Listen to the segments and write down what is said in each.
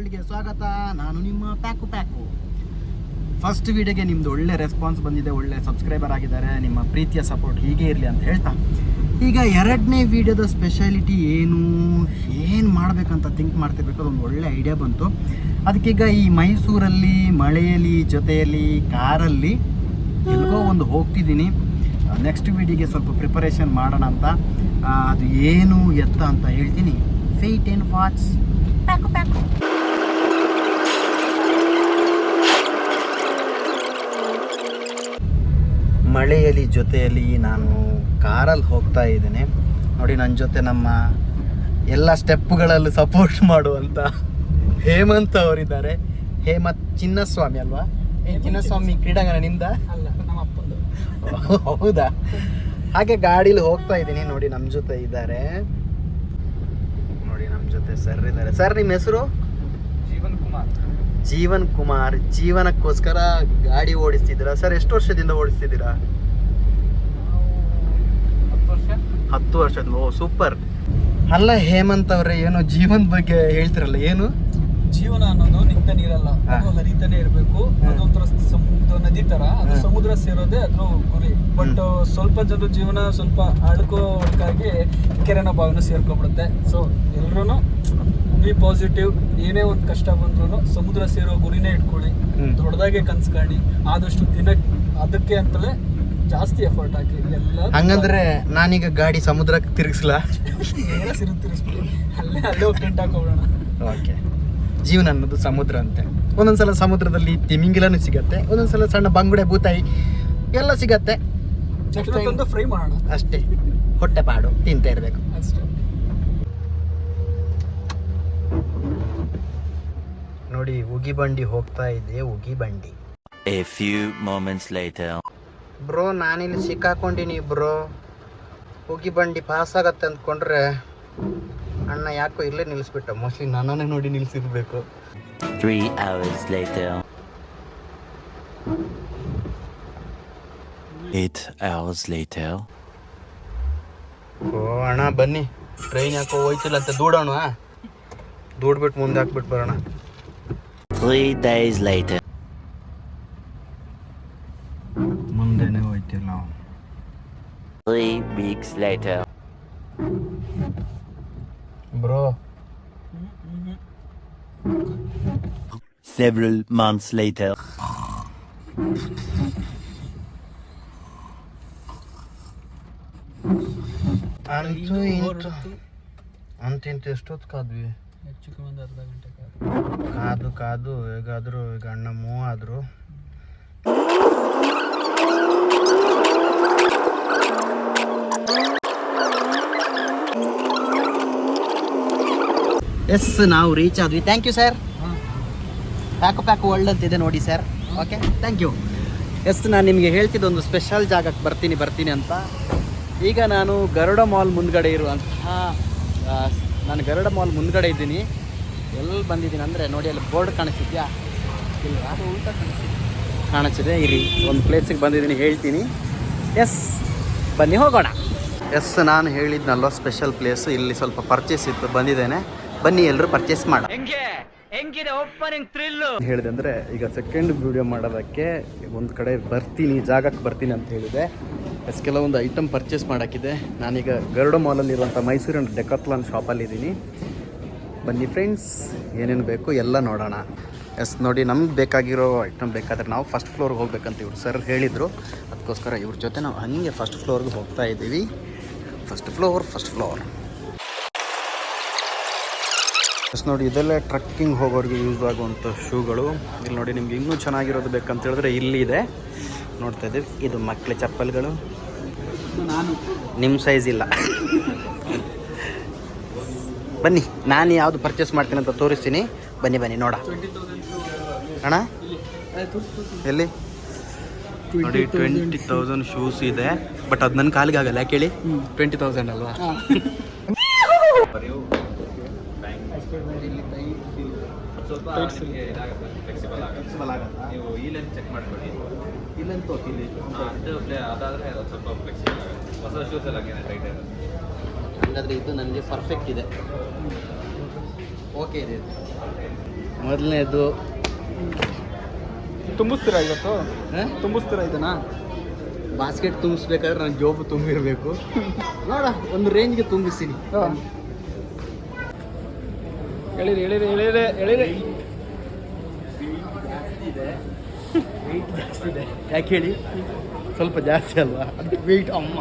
ವರ್ಲ್ಡ್ಗೆ ಸ್ವಾಗತ. ನಾನು ನಿಮ್ಮ ಪ್ಯಾಕು. ಫಸ್ಟ್ ವಿಡಿಯೋಗೆ ನಿಮ್ಮದು ಒಳ್ಳೆ ರೆಸ್ಪಾನ್ಸ್ ಬಂದಿದೆ, ಒಳ್ಳೆ ಸಬ್ಸ್ಕ್ರೈಬರ್ ಆಗಿದ್ದಾರೆ. ನಿಮ್ಮ ಪ್ರೀತಿಯ ಸಪೋರ್ಟ್ ಹೀಗೆ ಇರಲಿ ಅಂತ ಹೇಳ್ತಾ, ಈಗ ಎರಡನೇ ವಿಡಿಯೋದ ಸ್ಪೆಷಾಲಿಟಿ ಏನು ಮಾಡಬೇಕಂತ ಥಿಂಕ್ ಮಾಡ್ತಿರ್ಬೇಕು. ಅದೊಂದು ಒಳ್ಳೆ ಐಡಿಯಾ ಬಂತು. ಅದಕ್ಕೀಗ ಈ ಮೈಸೂರಲ್ಲಿ ಮಳೆಯಲ್ಲಿ ಜೊತೆಯಲ್ಲಿ ಕಾರಲ್ಲಿ ಎಲ್ಗೋ ಒಂದು ಹೋಗ್ತಿದ್ದೀನಿ. ನೆಕ್ಸ್ಟ್ ವಿಡಿಯೋಗೆ ಸ್ವಲ್ಪ ಪ್ರಿಪರೇಷನ್ ಮಾಡೋಣ ಅಂತ. ಅದು ಏನು ಎತ್ತ ಅಂತ ಹೇಳ್ತೀನಿ. Wait and watch. ಪ್ಯಾಕು. ಮಳೆಯಲ್ಲಿ ಜೊತೆಯಲ್ಲಿ ನಾನು ಕಾರಲ್ಲಿ ಹೋಗ್ತಾ ಇದ್ದೇನೆ. ನೋಡಿ, ನನ್ನ ಜೊತೆ ನಮ್ಮ ಎಲ್ಲ ಸ್ಟೆಪ್ಗಳಲ್ಲಿ ಸಪೋರ್ಟ್ ಮಾಡುವಂಥ ಹೇಮಂತ್ ಅವರಿದ್ದಾರೆ. ಹೇಮಂತ್ ಚಿನ್ನಸ್ವಾಮಿ ಅಲ್ವಾ? ಚಿನ್ನಸ್ವಾಮಿ ಕ್ರೀಡಾಂಗಣ ನಿಮ್ದ? ಅಲ್ಲ, ನಮ್ಮ ಅಪ್ಪಂದು. ಹೌದಾ? ಹಾಗೆ ಗಾಡೀಲಿ ಹೋಗ್ತಾ ಇದ್ದೀನಿ. ನೋಡಿ, ನಮ್ಮ ಜೊತೆ ಇದ್ದಾರೆ. ನೋಡಿ, ನಮ್ಮ ಜೊತೆ ಸರ್ ಇದ್ದಾರೆ. ಸರ್, ನಿಮ್ಮ ಹೆಸರು? ಜೀವನ್ ಕುಮಾರ್. ಜೀವನಕ್ಕೋಸ್ಕರ ಗಾಡಿ ಓಡಿಸ್ತಿದ್ದೀರಾ ಸರ್? ಎಷ್ಟು ವರ್ಷದಿಂದ ಓಡಿಸ್ತಿದ್ದೀರಾ? 10 ವರ್ಷದ. ಓ, ಸೂಪರ್. ಅಲ್ಲ ಹೇಮಂತ್ ಅವರೇ, ಏನೋ ಜೀವನದ ಬಗ್ಗೆ ಹೇಳ್ತಿರಲ್ಲ, ಏನು? ಜೀವನ ಅನ್ನೋದು ನಿಂತ ನೀರಲ್ಲ, ಅದು ಹರಿತಾನೆ ಇರಬೇಕು. ಅದೊಂಥರ ನದಿ ತರ, ಅದು ಸಮುದ್ರ ಸೇರೋದೇ ಅದ್ರ ಗುರಿ. ಬಟ್ ಸ್ವಲ್ಪ ಜನರ ಜೀವನ ಸ್ವಲ್ಪ ಒಳಗಾಗಿ ಕೆರೆನ ಬಾವಿನ ಸೇರ್ಕೊಂಡ್ಬಿಡುತ್ತೆ. ಸೊ ಎಲ್ರೂ ಬಿ ಪಾಸಿಟಿವ್. ಏನೇ ಒಂದು ಕಷ್ಟ ಬಂದ್ರು ಸಮುದ್ರ ಸೇರೋ ಗುರಿನೇ ಇಟ್ಕೊಳ್ಳಿ. ದೊಡ್ಡದಾಗೆ ಕನ್ಸು ಕಾಣಿ. ಆದಷ್ಟು ದಿನ ಅದಕ್ಕೆ ಅಂತಲೇ ಜಾಸ್ತಿ ಎಫರ್ಟ್ ಹಾಕಿ. ಎಲ್ಲ ಹಂಗಂದ್ರೆ ನಾನೀಗ ಗಾಡಿ ಸಮುದ್ರಕ್ಕೆ ತಿರುಗಿಸ್ಲಾ? ತಿರುಗಿಸ್ಬಿಡಿ, ಅಲ್ಲೇ ಟೆಂಟ್ ಹಾಕೋಬಿಡೋಣ. ಓಕೆ. ಜೀವನ ಅನ್ನೋದು ಸಮುದ್ರ ಅಂತೆ. ಒಂದೊಂದ್ಸಲ ಸಮುದ್ರದಲ್ಲಿ ತಿಮಿಂಗಿಲನೂ ಸಿಗತ್ತೆ, ಒಂದೊಂದ್ಸಲ ಸಣ್ಣ ಬಂಗುಡೆ ಬೂತಾಯಿ ಎಲ್ಲ ಸಿಗತ್ತೆ. ತಂದು ಫ್ರೈ ಮಾಡೋಣ ಅಷ್ಟೇ. ಹೊಟ್ಟೆ ಪಾಡು ತಿಂತ ಇರಬೇಕು ಅಷ್ಟೇ. ನೋಡಿ, ಉಗಿ ಬಂಡಿ ಹೋಗ್ತಾ ಇದೆ. ಉಗಿ ಬಂಡಿ. A few moments later. Bro, ನಾನಿಲ್ಲಿ ಸಿಕ್ಕಾಕೊಂಡಿನಿ ಬ್ರೋ. ಉಗಿ ಬಂಡಿ ಪಾಸ್ ಆಗತ್ತೆ ಅಂದ್ಕೊಂಡ್ರೆ ಅಣ್ಣ ಯಾಕೋ ಇಲ್ಲೇ ನಿಲ್ಲಿಸ್ಬಿಟ್ಟ. ಮೋಸ್ಟ್ಲಿ ನನ್ನನ್ನೇ ನೋಡಿ ನಿಲ್ಸಿರ್ಬೇಕು. 3 hours later. 8 hours later. ಓ ಅಣ್ಣ, ಬನ್ನಿ. ಟ್ರೈನ್ ಯಾಕೋ ಹೋಯ್ತಿಲ್ಲ ಅಂತ ದೂಡೋಣ. ದೂಡ್ಬಿಟ್ಟು ಮುಂದೆ ಹಾಕ್ಬಿಟ್ಟು ಬರೋಣ. 3 days later. ಮುಂದೆನೇ ಹೋಯ್ತಿಲ್ಲ ನಾವು. 3 weeks later. Bro, Several months later. ಅಂತಿಂತ ಎಷ್ಟೊತ್ತು ಕಾದ್ವಿ? ಹೆಚ್ಚು ಕಮ್ಮಿ ಒಂದು ಅರ್ಧ ಗಂಟೆ ಕಾದು ಹೇಗಾದ್ರು ಈಗ ಅಣ್ಣ ಮೂವ್ ಆದ್ರು. ಎಸ್, ನಾವು ರೀಚ್ ಆದ್ವಿ. Thank you sir. Pack world ಅಂತಿದೆ ನೋಡಿ sir. Okay, thank you. Yes, ನಾನು ನಿಮಗೆ ಹೇಳ್ತಿದ್ದ ಒಂದು ಸ್ಪೆಷಲ್ ಜಾಗಕ್ಕೆ ಬರ್ತೀನಿ ಅಂತ. ಈಗ ನಾನು ಗರುಡ ಮಾಲ್ ಮುಂದ್ಗಡೆ ನಾನು ಗರುಡ ಮಾಲ್ ಮುಂದ್ಗಡೆ ಇದ್ದೀನಿ. ಎಲ್ಲಿ ಬಂದಿದ್ದೀನಿ ಅಂದರೆ ನೋಡಿ, ಅಲ್ಲಿ ಬೋರ್ಡ್ ಕಾಣಿಸ್ತಿದ್ಯಾ? ಇಲ್ಲ, ಅದು ಉಲ್ಟಾ ಕಾಣಿಸ್ತಿದೆ. ಇರಿ, ಒಂದು ಪ್ಲೇಸಿಗೆ ಬಂದಿದ್ದೀನಿ, ಹೇಳ್ತೀನಿ. ಎಸ್, ಬನ್ನಿ ಹೋಗೋಣ. ಎಸ್, ನಾನು ಹೇಳಿದ್ನಲ್ವ ಸ್ಪೆಷಲ್ ಪ್ಲೇಸು. ಇಲ್ಲಿ ಸ್ವಲ್ಪ ಪರ್ಚೇಸ್ ಇತ್ತು, ಬಂದಿದ್ದೇನೆ. ಬನ್ನಿ ಎಲ್ಲರೂ ಪರ್ಚೇಸ್ ಮಾಡ. ಹೇಳಿದೆ ಅಂದರೆ ಈಗ ಸೆಕೆಂಡ್ ವಿಡಿಯೋ ಮಾಡೋದಕ್ಕೆ ಒಂದು ಕಡೆ ಜಾಗಕ್ಕೆ ಬರ್ತೀನಿ ಅಂತ ಹೇಳಿದೆ. ಎಸ್, ಕೆಲವೊಂದು ಐಟಮ್ ಪರ್ಚೇಸ್ ಮಾಡೋಕ್ಕಿದೆ. ನಾನೀಗ ಗರುಡ ಮಾಲಲ್ಲಿರುವಂಥ ಮೈಸೂರಿನ ಡೆಕಾಥ್ಲಾನ್ ಶಾಪಲ್ಲಿದ್ದೀನಿ. ಬನ್ನಿ ಫ್ರೆಂಡ್ಸ್, ಏನೇನು ಬೇಕು ಎಲ್ಲ ನೋಡೋಣ. ಎಸ್, ನೋಡಿ, ನಮ್ಗೆ ಬೇಕಾಗಿರೋ ಐಟಮ್ ಬೇಕಾದರೆ ನಾವು ಫಸ್ಟ್ ಫ್ಲೋರ್ಗೆ ಹೋಗ್ಬೇಕಂತ ಇವ್ರು ಸರ್ ಹೇಳಿದರು. ಅದಕ್ಕೋಸ್ಕರ ಇವ್ರ ಜೊತೆ ನಾವು ಹಾಗೆ ಫಸ್ಟ್ ಫ್ಲೋರ್ಗೆ ಹೋಗ್ತಾ ಇದ್ದೀವಿ. First floor. ಎಸ್, ನೋಡಿ, ಇದೆಲ್ಲ ಟ್ರಕ್ಕಿಂಗ್ ಹೋಗೋರಿಗೆ ಯೂಸ್ ಆಗುವಂಥ ಶೂಗಳು. ಇಲ್ಲಿ ನೋಡಿ, ನಿಮ್ಗೆ ಇನ್ನೂ ಚೆನ್ನಾಗಿರೋದು ಬೇಕಂತ ಹೇಳಿದ್ರೆ ಇಲ್ಲಿ ಇದೆ, ನೋಡ್ತಾ ಇದ್ದೀವಿ. ಇದು ಮಕ್ಕಳ ಚಪ್ಪಲ್ಗಳು. ನಿಮ್ಮ ಸೈಜ್ ಇಲ್ಲ. ಬನ್ನಿ, ನಾನು ಯಾವುದು ಪರ್ಚೇಸ್ ಮಾಡ್ತೀನಿ ಅಂತ ತೋರಿಸ್ತೀನಿ. ಬನ್ನಿ ನೋಡ. ಅಣ್ಣ, ಎಲ್ಲಿ? ನೋಡಿ, 20,000 ಶೂಸ್ ಇದೆ. ಬಟ್ ಅದು ನನ್ನ ಕಾಲಿಗೆ ಆಗಲ್ಲ. ಯಾಕೆ ಹೇಳಿ? 20,000 ಅಲ್ವಾ? ಫ್ಲೆಕ್ಸಿಬಲ್ ಆಗುತ್ತೆ. ನೀವು ಇಲ್ಲೆಂತ ಚೆಕ್ ಮಾಡ್ಕೊಳ್ಳಿ. ಇಲ್ಲಂತೂ ಅದಾದರೆ ಸ್ವಲ್ಪ ಫ್ಲೆಕ್ಸಿಬಲ್ ಆಗುತ್ತೆ. ಹೊಸ ಶೂಸ್ ಎಲ್ಲ ಟೈಟ್ ಇರುತ್ತೆ. ಹಾಗಾದರೆ ಇದು ನನಗೆ ಪರ್ಫೆಕ್ಟ್ ಇದೆ. ಓಕೆ ಇದೆ. ಮೊದಲನೇದು ತುಂಬಿಸ್ತೀರಾ ಇವತ್ತು? ತುಂಬಿಸ್ತೀರಾ ಇದನ್ನ? ಬಾಸ್ಕೆಟ್ ತುಂಬಿಸ್ಬೇಕಾದ್ರೆ ನನ್ನ ಜೋಬು ತುಂಬಿರಬೇಕು. ನೋಡ ಒಂದು ರೇಂಜ್ಗೆ ತುಂಬಿಸ್ತೀನಿ. ಎಳಿರಿ ಎಳಿರಿ ಎಳಿರಿ ಎಳಿರಿ. ವೆಯ್ಟ್ ಜಾಸ್ತಿ ಇದೆ. ಯಾಕೆ ಹೇಳಿ? ಸ್ವಲ್ಪ ಜಾಸ್ತಿ ಅಲ್ವಾ ಅದು ವೆಯ್ಟ್. ಅಮ್ಮ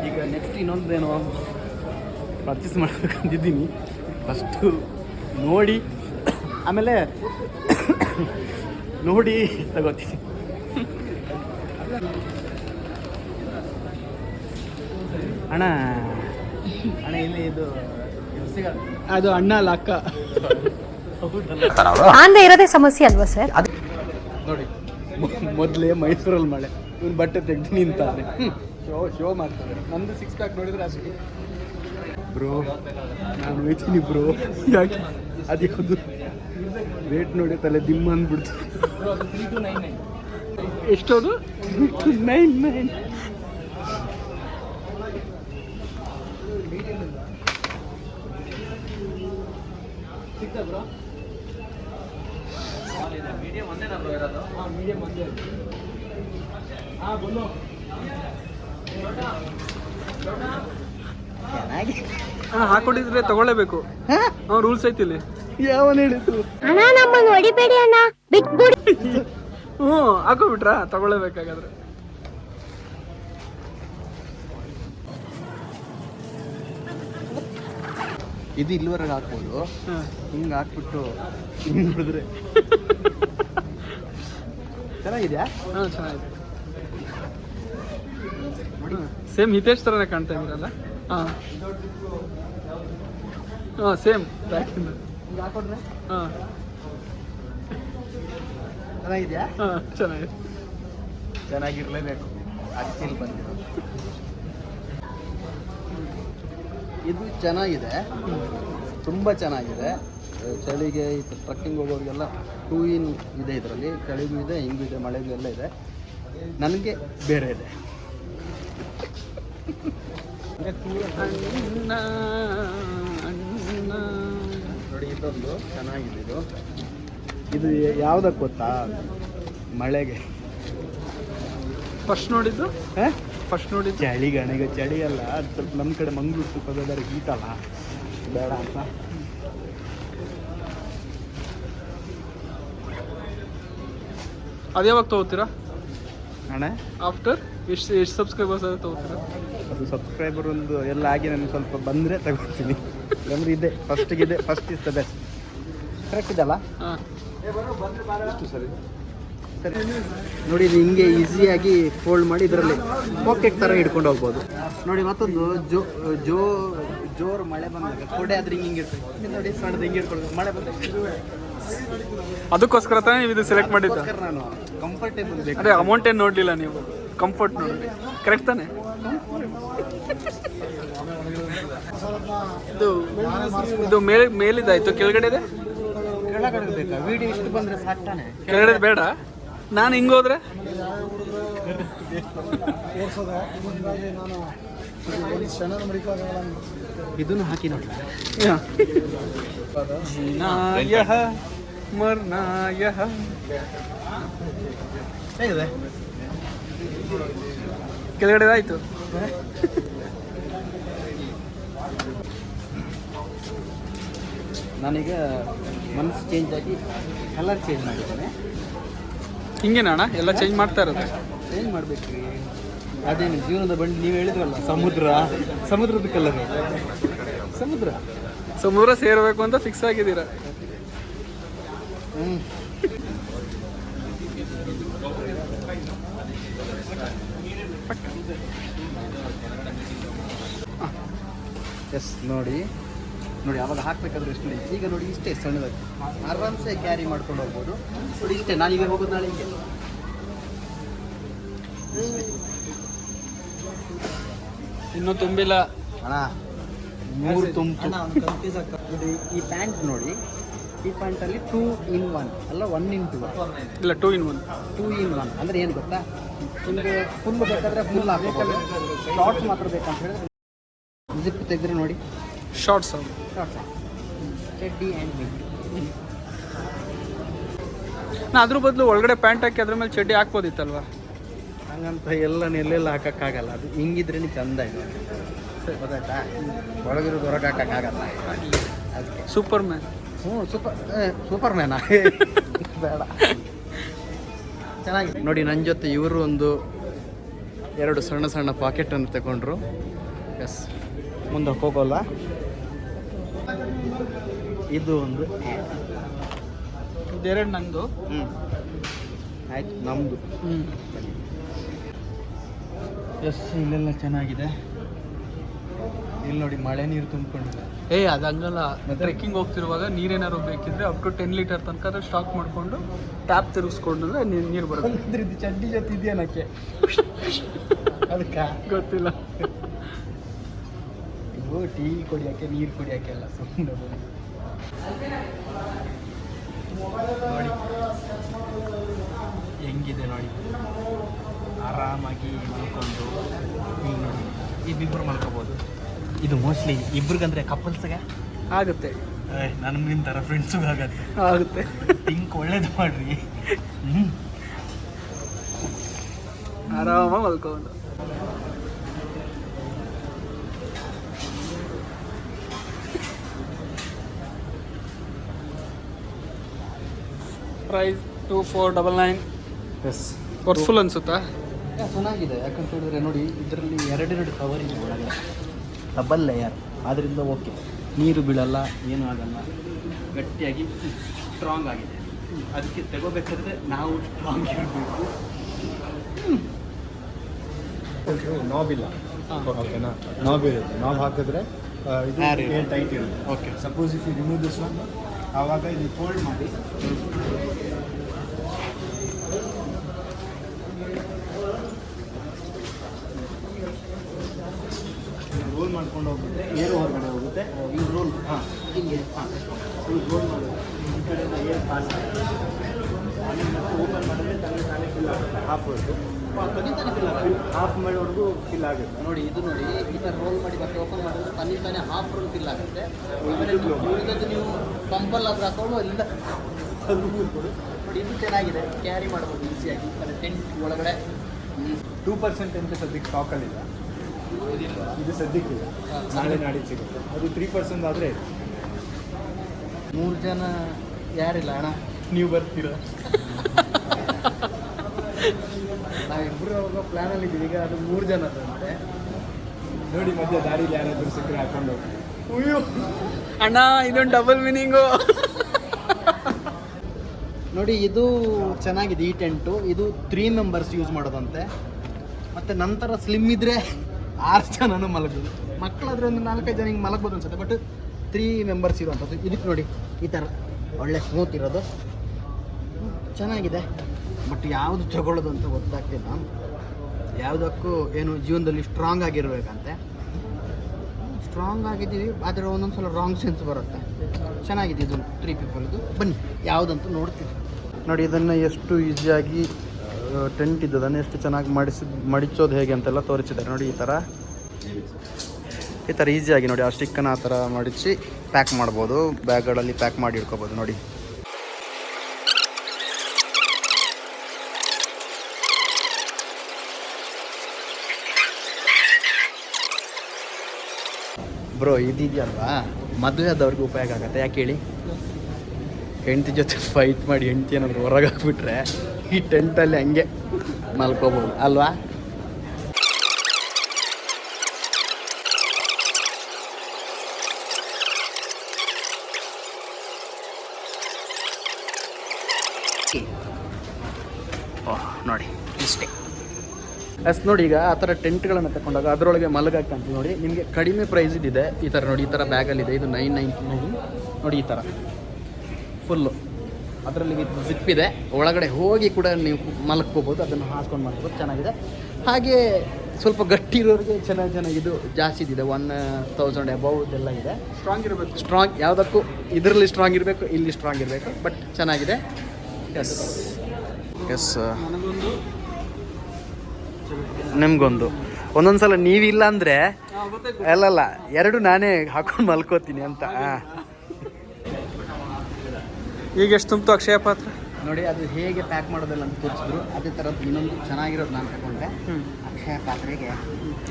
ಈಗ ನೆಕ್ಸ್ಟ್ ಇನ್ನೊಂದೇನು ಪರ್ಚೇಸ್ ಮಾಡ್ಬೇಕಂತಿದ್ದೀನಿ. ಫಸ್ಟು ನೋಡಿ ಆಮೇಲೆ ನೋಡಿ ತಗೋತೀನಿ. ಅಣ್ಣ ಅಣ್ಣ ಇಲ್ಲಿ ಇದು ಅದು ಅಣ್ಣ ಅಲ್ಲ ಅಕ್ಕ. ಆಂದೆ ಇರೋದೇ ಸಮಸ್ಯೆ ಅಲ್ವಾ ಸರ್? ಅದು ನೋಡಿ ಮೊದಲೇ ಮೈಸೂರಲ್ಲಿ ಮಳೆ, ಇವ್ನು ಬಟ್ಟೆ ತೆಗ್ದು ನಿಂತಾನೆ. ಶೋ ಮಾಡ್ತಾರೆ. ನಂದು 6 ಪ್ಯಾಕ್ ನೋಡಿದ್ರೆ ಅಷ್ಟೇ ಬ್ರೋ. ನಾನು ಹೋಯ್ತೀನಿ ಬ್ರೋ. ಯಾಕೆ ಅದು ಯಾವುದು ರೇಟ್ ನೋಡಿ ತಲೆ ದಿಮ್ಮ ಅಂದ್ಬಿಡ್ತು. ಎಷ್ಟೋದು? 9 ಸಿಗ್ತಾ ಬ್ರೋ? ಮೀಡಿಯಂ ಒಂದೇ ನಂಬರ್ ಇರೋದು. ಮೀಡಿಯಂ ಒಂದೇ. ಬಂದು ಚೆನ್ನಾಗಿ ಹಾಕೊಂಡಿದ್ರೆ ತಗೊಳ್ಳೇಬೇಕು. ರೂಲ್ಸ್ ಐತಿ ಇಲ್ಲಿ. ಯಾವನ್ ಹೇಳಿದ್ದು? ಅಣ್ಣ ನಮ್ಮನ್ನು ಹೊಡಿಬೇಡಿ ಅಣ್ಣ, ಬಿಟ್ಬಿಡಿ. ಹಾಕೋಬಿಟ್ರಾ? ತಗೊಳ್ಳೇಬೇಕಾಗಾದ್ರೆ. ಇದು ಇಲ್ಲಿವರೆಗೆ ಹಾಕ್ಬೋದು. ಹಿಂಗೆ ಹಾಕ್ಬಿಟ್ಟು ಹಿಂಗೆ ನೋಡಿದ್ರೆ ಚೆನ್ನಾಗಿದ್ಯಾ? ಚೆನ್ನಾಗಿದೆ. ಸೇಮ್ ಹಿತೇಶ್ ಥರನೇ ಕಾಣ್ತಾ ಇದ್ದೀರಲ್ಲ? ಹಾಂ ಸೇಮ್ ಬ್ಯಾಕಿಂದ. ಹಿಂಗೆ ಹಾಕೊಂಡ್ರೆ ಹಾಂ ಚೆನ್ನಾಗಿದ್ಯಾ? ಚೆನ್ನಾಗಿದೆ. ಚೆನ್ನಾಗಿರ್ಲೇಬೇಕು. ಅದಕ್ಕೆ ಇಲ್ಲಿ ಬಂದಿರೋದು. ಇದು ಚೆನ್ನಾಗಿದೆ, ತುಂಬ ಚೆನ್ನಾಗಿದೆ. ಚಳಿಗೆ ಈ ಟ್ರಕ್ಕಿಂಗ್ ಹೋಗೋರಿಗೆಲ್ಲ 2 in ಇದೆ ಇದರಲ್ಲಿ. ಚಳಿಗೂ ಇದೆ, ಹಿಂಗೂ ಇದೆ, ಮಳೆಗೂ ಎಲ್ಲ ಇದೆ. ನನಗೆ ಬೇರೆ ಇದೆ. ನೋಡಿ ಇದೊಂದು ಚೆನ್ನಾಗಿದೆ. ಇದು ಯಾವುದಕ್ಕೆ ಗೊತ್ತಾ? ಮಳೆಗೆ. ಫಸ್ಟ್ ನೋಡಿದ್ದು ಚಳಿಗಣಿಗೆ ಚಳಿ ಅಲ್ಲ, ಅದು ಸ್ವಲ್ಪ ನಮ್ಮ ಕಡೆ ಮಂಗ್ಳೂರು ಸುಖದಾದ್ರೆ ಹೀಟಲ್ಲ, ಬೇಡ ಅಂತ. ಅದು ಯಾವಾಗ ತೊಗೋತೀರಾ ಅಣ್ಣ? ಆಫ್ಟರ್ ಎಷ್ಟು ಸಬ್ಸ್ಕ್ರೈಬರ್ಸ್ ಅದು ತೊಗೋತೀರಾ? ಅದು ಸಬ್ಸ್ಕ್ರೈಬರ್ ಒಂದು ಎಲ್ಲ ಆಗಿ ನನಗೆ ಸ್ವಲ್ಪ ಬಂದರೆ ತಗೊಳ್ತೀನಿ. ಅಂದರೆ ಇದೆ ಫಸ್ಟಿಗಿದೆ. First is the best. Correct ಇದಲ್ಲ? ಹಾಂ ಸರಿ ಸರಿ. ನೋಡಿ ಇದು ಹಿಂಗೆ ಈಸಿಯಾಗಿ ಫೋಲ್ಡ್ ಮಾಡಿ ಇದರಲ್ಲಿ ಪಾಕೆಟ್ ಥರ ಹಿಡ್ಕೊಂಡು ಹೋಗ್ಬೋದು. ನೋಡಿ ಮತ್ತೊಂದು ಜೋರು ಮಳೆ ಬಂದಾಗ ಕೊಡೆ ಆದ್ರೆ ಹಿಂಗೆ ಇರ್ತದೆ ನೋಡಿ, ಸಣ್ಣದು ಹಿಂಗೆ ಹಿಡ್ಕೊಂಡು ಮಳೆ ಬಂದರೆ. ಅದಕ್ಕೋಸ್ಕರ ತಾನೇ ನೀವು ಇದು ಸೆಲೆಕ್ಟ್ ಮಾಡಿದ್ದು? ನಾನು ಕಂಫರ್ಟೇಬಲ್ ಬೇಕು. ಅದೇ ಅಮೌಂಟ್ ಏನು ನೋಡಲಿಲ್ಲ ನೀವು, ಕಂಫರ್ಟ್ ನೋಡಿ. ಕರೆಕ್ಟ್ ತಾನೆ? ಇದು ಮೇಲಿದ್ದಾಯ್ತು, ಕೆಳಗಡೆ ಇದೆ. ಕೆಳಗಡೆ ಬೇಕಾ? ವಿಡಿಯೋ ಇಷ್ಟು ಬಂದರೆ ಸಾಕ್ತಾನೆ. ಕೆಳಗಡೆ ಬೇಡ. ನಾನು ಹಿಂಗೋದ್ರೆ ಇದನ್ನು ಹಾಕಿ ನೋಡಿ. ಹೇಗಿದೆ? ಕೆಳಗಡೆ ಆಯ್ತು. ನಾನೀಗ ಮನಸ್ಸು ಚೇಂಜ್ ಆಗಿ ಕಲರ್ ಚೇಂಜ್ ಮಾಡಿದ್ದೇನೆ. ಹಿಂಗೇನಾ ಅಣ್ಣ ಎಲ್ಲ ಚೇಂಜ್ ಮಾಡ್ತಾ ಇರೋದು? ಚೇಂಜ್ ಮಾಡ್ಬೇಕ್ರಿ. ಅದೇನು ಜೀವನದ ಬಂಡಿ ನೀವು ಹೇಳಿದ್ರಲ್ಲ, ಸಮುದ್ರದ ಕಲರ್. ಸಮುದ್ರ ಸೇರಬೇಕು ಅಂತ ಫಿಕ್ಸ್ ಆಗಿದ್ದೀರಾ? ಎಸ್ ನೋಡಿ ಅವಾಗ ಹಾಕ್ಬೇಕಾದ್ರೆ ಎಷ್ಟು ಈಗ ನೋಡಿ ಇಷ್ಟೇ ಸಣ್ಣದಾಗಿ ಆರಾಮ್ಸೆ ಕ್ಯಾರಿ ಮಾಡ್ಕೊಂಡು ಹೋಗ್ಬೋದು. ನೋಡಿ ಇಷ್ಟೇ. ನಾನೀಗ ಹೋಗೋದು ನಾಳೆ ಹಿಂಗೆ. ಇನ್ನೂ ತುಂಬಿಲ್ಲ ಅಣ್ಣ, 3 ತುಂಬು. ಈ ಪ್ಯಾಂಟ್ ನೋಡಿ, ಈ ಪ್ಯಾಂಟಲ್ಲಿ 2 in 1 ಅಲ್ಲ 1 in 2 ಇಲ್ಲ 2 in 1. 2 in 1 ಅಂದರೆ ಏನು ಗೊತ್ತಾ? ನಿಮಗೆ ಫುಲ್ ಬೇಕಾದರೆ ಫುಲ್ ಹಾಕೋಬೋದು, ಶಾರ್ಟ್ಸ್ ಮಾತ್ರ ಬೇಕಂತ ಹೇಳಿದ್ರೆ ಜಿಪ್ ತೆಗೆದ್ರೆ ನೋಡಿ ಶಾರ್ಟ್ಸ್ ಚಡ್ಡಿ ಆ್ಯಂಡ್ ಮಿಡ್. ನಾ ಅದ್ರ ಬದಲು ಒಳಗಡೆ ಪ್ಯಾಂಟ್ ಹಾಕಿ ಅದ್ರ ಮೇಲೆ ಚಡ್ಡಿ ಹಾಕ್ಬೋದಿತ್ತಲ್ವಾ? ಹಂಗಂತ ಎಲ್ಲೆಲ್ಲ ಹಾಕೋಕ್ಕಾಗಲ್ಲ, ಅದು ಹಿಂಗಿದ್ರೆ ಚಂದ ಇದೆ ಗೊತ್ತಾಯ್ತಾ. ಒಳಗಿರೋದು ಹೊರಗೆ ಹಾಕೋಕ್ಕಾಗಲ್ಲ ಅದಕ್ಕೆ. Super man. ಸೂಪರ್ ಮ್ಯಾನ ಬೇಡ. ಚೆನ್ನಾಗಿದೆ ನೋಡಿ. ನನ್ನ ಜೊತೆ ಇವರು ಒಂದು 2 ಸಣ್ಣ ಪಾಕೆಟನ್ನು ತಗೊಂಡ್ರು. ಎಸ್, ಮುಂದೆ ಹೋಗೋಲ್ಲ. ಇದು ಒಂದು ಇದೆರಡು ನಂದು. ಆಯ್ತು, ನಮ್ಮದು. ಎಸ್, ಇಲ್ಲೆಲ್ಲ ಚೆನ್ನಾಗಿದೆ. ಇಲ್ಲಿ ನೋಡಿ ಮಳೆ ನೀರು ತುಂಬಿಕೊಂಡಿದೆ. ಅದು ಹಂಗಲ್ಲ. ಟ್ರೆಕ್ಕಿಂಗ್ ಹೋಗ್ತಿರುವಾಗ ನೀರೇನಾದ್ರು ಬೇಕಿದ್ರೆ ಅಪ್ ಟು 10 ಲೀಟರ್ ತನಕ ಸ್ಟಾಕ್ ಮಾಡಿಕೊಂಡು ಟ್ಯಾಪ್ ತಿರುಗಿಸ್ಕೊಂಡ್ರೆ ನೀರು ಬರುತ್ತೆ. ಇದು ಚಡ್ಡಿ ಜೊತೆ ಇದೆಯನಕ್ಕೆ ಅದಕ್ಕೆ ಗೊತ್ತಿಲ್ಲ. ಇದು ಟೀ ಕುಡಿಯೋಕ್ಕೆ, ನೀರು ಕುಡಿಯೋಕ್ಕೆ ಎಲ್ಲ ಸುಮ್ಮನೆ ನೋಡಿ ಹೆಂಗಿದೆ ನೋಡಿ. ಆರಾಮಾಗಿ ಮಲ್ಕೊಂಡು ಇಲ್ಲಿ ನೋಡಿ ಇಬ್ಬಿಬ್ಬರು ಮಲ್ಕೋಬೋದು. ಇದು ಮೋಸ್ಟ್ಲಿ ಇಬ್ರಿಗಂದ್ರೆ ಕಪಲ್ಸ್ಗೆ ಆಗುತ್ತೆ. ನನಗೆ ನಿಮ್ಮ ಥರ ಫ್ರೆಂಡ್ಸಿಗೆ ಆಗುತ್ತೆ. ಥಿಂಕ್ ಒಳ್ಳೇದು ಮಾಡ್ರಿ. ಆರಾಮಾಗಿ ಮಲ್ಕೊಂಡು. ಪ್ರೈಸ್ 2499. ಎಸ್, ವರ್ಸ್ಫುಲ್ ಅನ್ಸುತ್ತಾ? ಚೆನ್ನಾಗಿದೆ. ಯಾಕಂತ ಹೇಳಿದ್ರೆ ನೋಡಿ ಇದರಲ್ಲಿ 2 ಕವರ್ ಇದೆ ಒಳಗೆ, ಡಬಲ್ ಲೇಯರ್. ಆದ್ದರಿಂದ ಓಕೆ, ನೀರು ಬೀಳಲ್ಲ, ಏನೂ ಆಗಲ್ಲ, ಗಟ್ಟಿಯಾಗಿ ಸ್ಟ್ರಾಂಗ್ ಆಗಿದೆ. ಅದಕ್ಕೆ ತಗೋಬೇಕಾದ್ರೆ ನಾವು ಸ್ಟ್ರಾಂಗ್ ಇರಬೇಕು. ನಾಬ್ ಇಲ್ಲ, ಓಕೆನಾ? ನಾಬ್ ಇರುತ್ತೆ. ನಾಬ್ ಹಾಕಿದ್ರೆ ಇದು ಟೈಟ್ ಇರುತ್ತೆ. Okay, suppose if you remove this one, ಆವಾಗ ಇದು ಫೋಲ್ಡ್ ಮಾಡಿ ರೋಲ್ ಮಾಡ್ಕೊಂಡು ಹೋಗುತ್ತೆ, ಏರು ಹೊರಗಡೆ ಹೋಗುತ್ತೆ. ಈ ರೋಲ್ ಹಿಂಗೆ ರೋಲ್ ಮಾಡೋದು, ಈ ಕಡೆಯಿಂದ ಏರ್ ಪಾಸ್ ಮತ್ತೆ ಓಪನ್ ಮಾಡಿದ್ರೆ ತಾನೇ ಫಿಲ್ ಆಗುತ್ತೆ. ಹಾಫ್ ಹೊರಟು ತಾನೇ ಫಿಲ್ ಆಗುತ್ತೆ, ಹಾಫ್ ಮಾಡೋವರೆಗೂ ಫಿಲ್ ಆಗುತ್ತೆ. ನೋಡಿ ಇದು ನೋಡಿ, ಈ ಥರ ರೋಲ್ ಮಾಡಿ ಮತ್ತೆ ಓಪನ್ ಮಾಡಿದ್ರೆ ತಾನೇ ಹಾಫ್ ರೋಲ್ ಫಿಲ್ ಆಗುತ್ತೆ. ಆಮೇಲೆ ಉಳಿದದ್ದು ನೀವು ಪಂಪಲ್ಲಾದ್ರೂ ಹಾಕೊಂಡು ಅಲ್ಲಿಂದ ನೋಡಿ. ಇದು ಚೆನ್ನಾಗಿದೆ, ಕ್ಯಾರಿ ಮಾಡ್ಬೋದು ಈಸಿಯಾಗಿ. ಅದು ಟೆಂಟ್ ಒಳಗಡೆ 2% ಅಂತ ಸದ್ಯಕ್ಕೆ ಸ್ಟಾಕಲ್ಲಿಲ್ಲ. ಇದು ಸದ್ಯಕ್ಕಿಲ್ಲ, ನಾಳೆ ನಾಡಿದ್ದು ಸಿಗುತ್ತೆ. ಅದು 3% ಆದರೆ 3 ಜನ ಯಾರಿಲ್ಲ ಅಣ್ಣ, ನೀವು ಬರ್ತೀರ. ನಾವಿಬ್ಬರು ಹೋಗೋ ಪ್ಲ್ಯಾನಲ್ಲಿ ಇದ್ದೀವಿ. ಈಗ ಅದು 3 ಜನ ಅಂತೆ ನೋಡಿ, ಮಧ್ಯೆ ದಾರಿಲಿ ಯಾರಾದರೂ ಸಿಕ್ಕರೆ ಹಾಕೊಂಡು ಹೋಗಿ. ಅಯ್ಯೋ ಅಣ್ಣ, ಇದೊಂದು ಡಬಲ್ ಮೀನಿಂಗು. ನೋಡಿ ಇದು ಚೆನ್ನಾಗಿದೆ. ಈ ಟೆಂಟು ಇದು 3 ಮೆಂಬರ್ಸ್ ಯೂಸ್ ಮಾಡೋದಂತೆ. ಮತ್ತು ನಂತರ ಸ್ಲಿಮ್ ಇದ್ದರೆ 6 ಜನನೂ ಮಲಗ್ಬೋದು. ಮಕ್ಕಳಾದರೆ ಒಂದು 4-5 ಜನ ಹಿಂಗೆ ಮಲಗ್ಬೋದು ಅನ್ಸುತ್ತೆ. ಬಟ್ 3 ಮೆಂಬರ್ಸ್ ಇರುವಂಥದ್ದು. ಇದಕ್ಕೆ ನೋಡಿ ಈ ಥರ ಒಳ್ಳೆ ಸ್ಮೂತ್ ಇರೋದು ಚೆನ್ನಾಗಿದೆ. ಬಟ್ ಯಾವುದು ತಗೊಳ್ಳೋದು ಅಂತ ಗೊತ್ತಾಗ್ತಿಲ್ಲ. ಯಾವುದಕ್ಕೂ ಏನು ಜೀವನದಲ್ಲಿ ಸ್ಟ್ರಾಂಗ್ ಆಗಿರಬೇಕಂತೆ. ಸ್ಟ್ರಾಂಗ್ ಆಗಿದ್ದೀವಿ, ಆದರೆ ಒಂದೊಂದು ಸಲ ರಾಂಗ್ ಸೆನ್ಸ್ ಬರುತ್ತೆ. ಚೆನ್ನಾಗಿದೆ ಇದು 3 ಪೀಪಲ್ದು. ಬನ್ನಿ ಯಾವುದಂತೂ ನೋಡ್ತೀವಿ. ನೋಡಿ ಇದನ್ನು ಎಷ್ಟು ಈಸಿಯಾಗಿ ಟೆಂಟ್ ಇದ್ದದನ್ನು ಎಷ್ಟು ಚೆನ್ನಾಗಿ ಮಡಿಚೋದು ಹೇಗೆ ಅಂತೆಲ್ಲ ತೋರಿಸಿದ್ದಾರೆ. ನೋಡಿ ಈ ಥರ ಈಸಿಯಾಗಿ ನೋಡಿ ಆ ಸ್ಟಿಕ್ಕನ್ನು ಆ ಥರ ಮಡಿಸಿ ಪ್ಯಾಕ್ ಮಾಡ್ಬೋದು. ಬ್ಯಾಗ್ಗಳಲ್ಲಿ ಪ್ಯಾಕ್ ಮಾಡಿ ಇಟ್ಕೋಬೋದು. ನೋಡಿ ಬ್ರೋ, ಇದೆಯಲ್ವಾ ಮದುವೆ ಆದವ್ರಿಗೆ ಉಪಯೋಗ ಆಗುತ್ತೆ. ಯಾಕೆ ಹೇಳಿ? ಹೆಂಡತಿ ಜೊತೆ ಫೈಟ್ ಮಾಡಿ ಹೆಂಡತಿ ಏನಾದರೂ ಹೊರಗೆ ಹಾಕ್ಬಿಟ್ರೆ ಈ ಟೆಂಟಲ್ಲಿ ಹಂಗೆ ಮಲ್ಕೋಬೋದು ಅಲ್ವಾ? ನೋಡಿ ಇಷ್ಟೇ. ನೋಡಿ ಈಗ ಆ ಥರ ಟೆಂಟ್ಗಳನ್ನು ತಗೊಂಡಾಗ ಅದರೊಳಗೆ ಮಲಗಕ್ಕಂತ ನೋಡಿ ನಿಮಗೆ ಕಡಿಮೆ ಪ್ರೈಸ್ ಇದೆ. ಈ ಥರ ನೋಡಿ, ಈ ಥರ ಬ್ಯಾಗಲ್ಲಿದೆ. ಇದು 999. ನೋಡಿ ಈ ಥರ ಫುಲ್ಲು ಅದರಲ್ಲಿ ಜಿಪ್ ಇದೆ. ಒಳಗಡೆ ಹೋಗಿ ಕೂಡ ನೀವು ಮಲ್ಕೋಬೋದು, ಅದನ್ನು ಹಾಸ್ಕೊಂಡು ಮಲ್ಕೋಬೋದು. ಚೆನ್ನಾಗಿದೆ. ಹಾಗೆ ಸ್ವಲ್ಪ ಗಟ್ಟಿ ಇರೋರಿಗೆ ಚೆನ್ನಾಗಿದು ಜಾಸ್ತಿ ಇದೆ. 1000 ಅಬೌವ್ ಇದೆಲ್ಲ ಇದೆ. ಸ್ಟ್ರಾಂಗ್ ಇರಬೇಕು. ಸ್ಟ್ರಾಂಗ್ ಯಾವುದಕ್ಕೂ ಇದರಲ್ಲಿ ಸ್ಟ್ರಾಂಗ್ ಇರಬೇಕು, ಇಲ್ಲಿ ಸ್ಟ್ರಾಂಗ್ ಇರಬೇಕು. ಬಟ್ ಚೆನ್ನಾಗಿದೆ. ಎಸ್ ನನಗೊಂದು ನಿಮಗೊಂದು ಒಂದೊಂದ್ಸಲ ನೀವಿಲ್ಲ ಅಂದರೆ ಅಲ್ಲಲ್ಲ ಎರಡು ನಾನೇ ಹಾಕೊಂಡು ಮಲ್ಕೋತೀನಿ ಅಂತ. ಈಗ ಎಷ್ಟು ತುಂಬಿತು ಅಕ್ಷಯ ಪಾತ್ರ? ನೋಡಿ ಅದು ಹೇಗೆ ಪ್ಯಾಕ್ ಮಾಡೋದಲ್ಲ ಅಂತ ತೋರಿಸಿದ್ರು. ಅದೇ ಥರದ್ದು ಇನ್ನೊಂದು ಚೆನ್ನಾಗಿರೋದು ನಾನು ತಗೊಂಡೆ. ಅಕ್ಷಯ ಪಾತ್ರೆಗೆ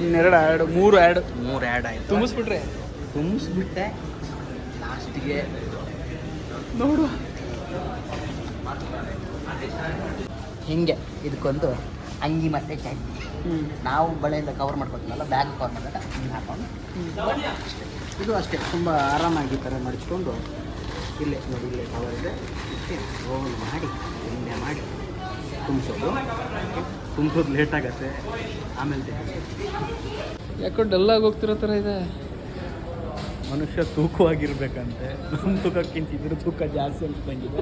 ಇನ್ನೆರಡು ಆ್ಯಡ್, ಮೂರು ಆ್ಯಡ್ ಆಯಿತು. ತುಂಬಿಸ್ಬಿಟ್ರೆ ಲಾಸ್ಟಿಗೆ ನೋಡು ಹಿಂಗೆ ಇದಕ್ಕೊಂದು ಅಂಗಿ ಮತ್ತು ಚಡ್ಡಿ ನಾವು ಬಳೆಯಿಂದ ಕವರ್ ಮಾಡ್ಕೊತೀನಲ್ಲ, ಬ್ಯಾಗ್ ಕವರ್ ಮಾಡಿದಾಗ ಹಿಂಗೆ ಹಾಕೊಂಡು ಇದು ಅಷ್ಟೇ ತುಂಬ ಆರಾಮಾಗಿ ಈ ಥರ ಮಡಿಸ್ಕೊಂಡು ಇಲ್ಲೇ ನೋಡಿ, ಇಲ್ಲೇ ಕವರ್ ಇದೆ, ರೋಲ್ ಮಾಡಿ ಎಣ್ಣೆ ಮಾಡಿ ತುಂಬಿಸೋದು ಲೇಟ್ ಆಗುತ್ತೆ. ಆಮೇಲೆ ಯಾಕೋ ಡಲ್ಲಾಗಿ ಹೋಗ್ತಿರೋ ಥರ ಇದೆ. ಮನುಷ್ಯ ತೂಕವಾಗಿರ್ಬೇಕಂತೆ. ನಮ್ಮ ತೂಕಕ್ಕಿಂತ ಇದ್ರ ತೂಕ ಜಾಸ್ತಿ ಅನ್ಸ್ದಂಗಿದೆ.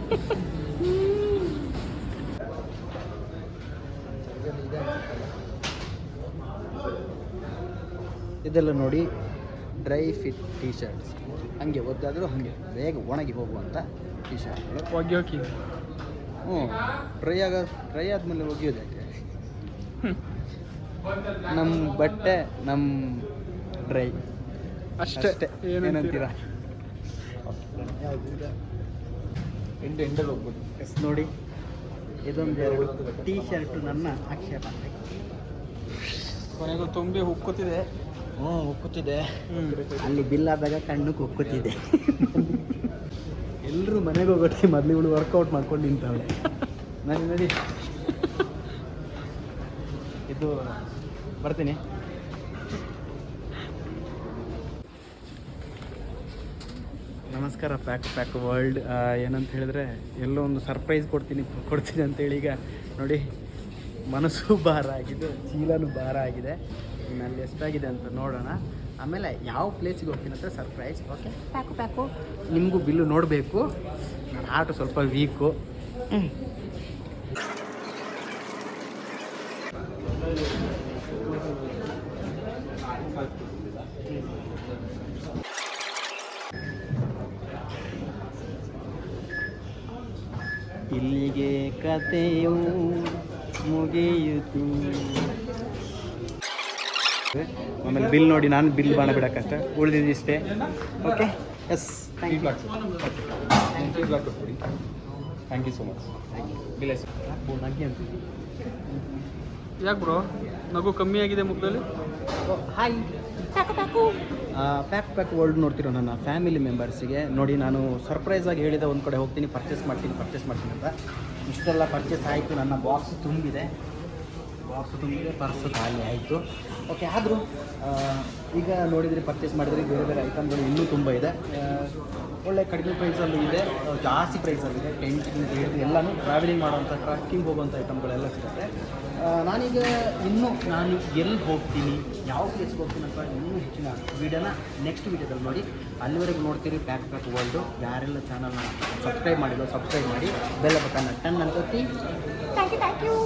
ಇದೆಲ್ಲ ನೋಡಿ ಡ್ರೈ ಫಿಟ್ ಟೀ ಶರ್ಟ್ಸ್, ಹಾಗೆ ಒದ್ದಾದರೂ ಹಾಗೆ ಬೇಗ ಒಣಗಿ ಹೋಗುವಂಥ ಟೀ ಶರ್ಟ್ಗಳು. ಒಗ್ಯೋಕಿ ಡ್ರೈ ಆದಮೇಲೆ ಒಗೆಯೋದು ಯಾಕೆ? ನಮ್ಮ ಬಟ್ಟೆ ನಮ್ಮ ಡ್ರೈ ಅಷ್ಟೇ. ಏನಂತೀರಾ? ಎಂಡಲ್ಲಿ ಹೋಗ್ಬೋದು. ಎಸ್ ನೋಡಿ, ಇದೊಂದು ಎರಡು ಟೀ ಶರ್ಟು ನನ್ನ ಆಕ್ಷೇಪ. ಕೊನೆಗೂ ತುಂಬಿ ಉಕ್ಕುತ್ತಿದೆ. ಉಕ್ಕುತ್ತಿದೆ. ಅಲ್ಲಿ ಬಿಲ್ ಆದಾಗ ಕಣ್ಣು ಕುಕ್ಕುತ್ತಿದೆ. ಎಲ್ಲರೂ ಮನೆಗೆ ಹೋಗೋಕ್ಕೆ ಮೊದಲು ಇವಳು ವರ್ಕೌಟ್ ಮಾಡ್ಕೊಂಡು ನಿಂತವಳೆ. ನೋಡಿ ಇದು ಬರ್ತೀನಿ. ನಮಸ್ಕಾರ ಪ್ಯಾಕ್ ವರ್ಲ್ಡ್. ಏನಂತ ಹೇಳಿದ್ರೆ ಎಲ್ಲೋ ಒಂದು ಸರ್ಪ್ರೈಸ್ ಕೊಡ್ತೀನಿ ಅಂತೇಳಿ ಈಗ ನೋಡಿ ಮನಸ್ಸು ಭಾರ ಆಗಿದೆ, ಚೀಲನೂ ಭಾರ ಆಗಿದೆ. ಇನ್ನಲ್ಲಿ ಎಷ್ಟಾಗಿದೆ ಅಂತ ನೋಡೋಣ. ಆಮೇಲೆ ಯಾವ ಪ್ಲೇಸಿಗೆ ಹೋಗ್ತೀನಿ ಅಂತ ಸರ್ಪ್ರೈಸ್. ಓಕೆ, ಪ್ಯಾಕು ನಿಮಗೂ ಬಿಲ್ಲು ನೋಡಬೇಕು. ನಾನು ಆಟೋ ಸ್ವಲ್ಪ ವೀಕು. ಇಲ್ಲಿಗೆ ಕಥೆಯು ಮುಗಿಯಿತು. ಆಮೇಲೆ ಬಿಲ್ ನೋಡಿ, ನಾನು ಬಿಲ್ ಬಾಣ ಬಿಡೋಕ್ಕಷ್ಟೇ, ಉಳಿದಿಷ್ಟೇ. Okay, yes, thank you so much. ಬಿಲ್ ನಗಿ ಅಂತ ಯಾಕೆ ಬ್ರೋ ನಗು ಕಮ್ಮಿ ಆಗಿದೆ ಮುಖದಲ್ಲಿ? ಹಾಯ್. ಪ್ಯಾಕ್ ವರ್ಲ್ಡ್ ನೋಡ್ತಿರೋ ನನ್ನ ಫ್ಯಾಮಿಲಿ ಮೆಂಬರ್ಸಿಗೆ ನೋಡಿ, ನಾನು ಸರ್ಪ್ರೈಸಾಗಿ ಹೇಳಿದೆ ಒಂದು ಕಡೆ ಹೋಗ್ತೀನಿ, ಪರ್ಚೇಸ್ ಮಾಡ್ತೀನಿ ಅಂತ. ಇಷ್ಟೆಲ್ಲ ಪರ್ಚೇಸ್ ಆಯಿತು, ನನ್ನ ಬಾಕ್ಸ್ ತುಂಬಿದೆ, ಪರ್ಸು ಖಾಲಿ ಆಯಿತು. ಓಕೆ, ಆದರೂ ಈಗ ನೋಡಿದರೆ ಪರ್ಚೇಸ್ ಮಾಡಿದರೆ ಬೇರೆ ಐಟಮ್ಗಳು ಇನ್ನೂ ತುಂಬ ಇದೆ. ಒಳ್ಳೆ ಕಡಿಮೆ ಪ್ರೈಸಲ್ಲೂ ಇದೆ, ಜಾಸ್ತಿ ಪ್ರೈಸಲ್ಲಿದೆ. ಟೆಂಟಿಂದ ಹಿಡಿದು ಎಲ್ಲನೂ ಟ್ರಾವೆಲಿಂಗ್ ಮಾಡೋವಂಥ, ಟ್ರಕ್ಕಿಂಗ್ ಹೋಗುವಂಥ ಐಟಮ್ಗಳೆಲ್ಲ ಸಿಗುತ್ತೆ. ನಾನೀಗ ನಾನು ಎಲ್ಲಿ ಹೋಗ್ತೀನಿ, ಯಾವ ಪ್ಲೇಸ್ಗೆ ಹೋಗ್ತೀನಿ ಅಂತ ಇನ್ನೂ ಹೆಚ್ಚಿನ ವೀಡಿಯೋನ ನೆಕ್ಸ್ಟ್ ವೀಡಿಯೋದಲ್ಲಿ ನೋಡಿ. ಅಲ್ಲಿವರೆಗೂ ನೋಡ್ತೀರಿ ಪ್ಯಾಕ್ ವರ್ಲ್ಡು. ಯಾರೆಲ್ಲ ಚಾನಲ್ನ ಸಬ್ಸ್ಕ್ರೈಬ್ ಮಾಡಿಲ್ಲ, ಸಬ್ಸ್ಕ್ರೈಬ್ ಮಾಡಿ, ಬೆಲ್ ಬಟನ್ನ ಟನ್ ಅಂತ ಒತ್ತಿ. Thank you